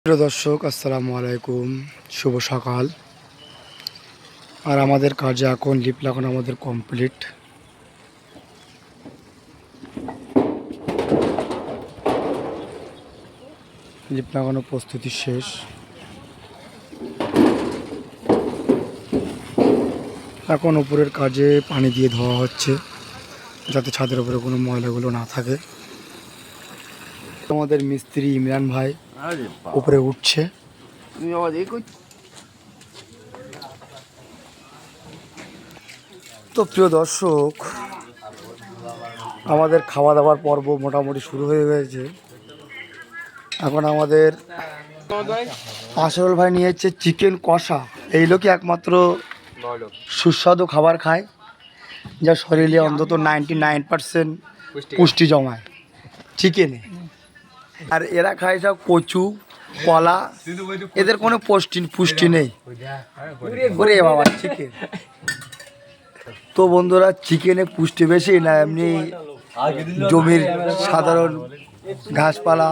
প্রিয় দর্শক, আসসালামু আলাইকুম। শুভ সকাল। আর আমাদের কাজে এখন লিপ লাগানো আমাদের কমপ্লিট। লিপ লাগানো প্রস্তুতি শেষ। এখন উপরের কাজে পানি দিয়ে ধোয়া হচ্ছে, যাতে ছাদের উপরে কোনো ময়লাগুলো না থাকে। আমাদের মিস্ত্রি ইমরান ভাই উপরে উঠছে। তো প্রিয় দর্শক, আমাদের খাওয়া দাওয়ার পর্ব মোটামুটি শুরু হয়ে গেছে। এখন আমাদের আসরুল ভাই নিয়ে হচ্ছে চিকেন কষা। এই লোকই একমাত্র সুস্বাদু খাবার খায়, যা শরীরে অন্তত 99% পুষ্টি জমায় চিকেনে। আর এরা খায় সব কচু, কলা, এদের কোনো পুষ্টি নেই। ওরে বাবা, চিকেন তো বন্ধুরা, চিকেনে পুষ্টি বেশি না এমনি জমির সাধারণ ঘাসপালা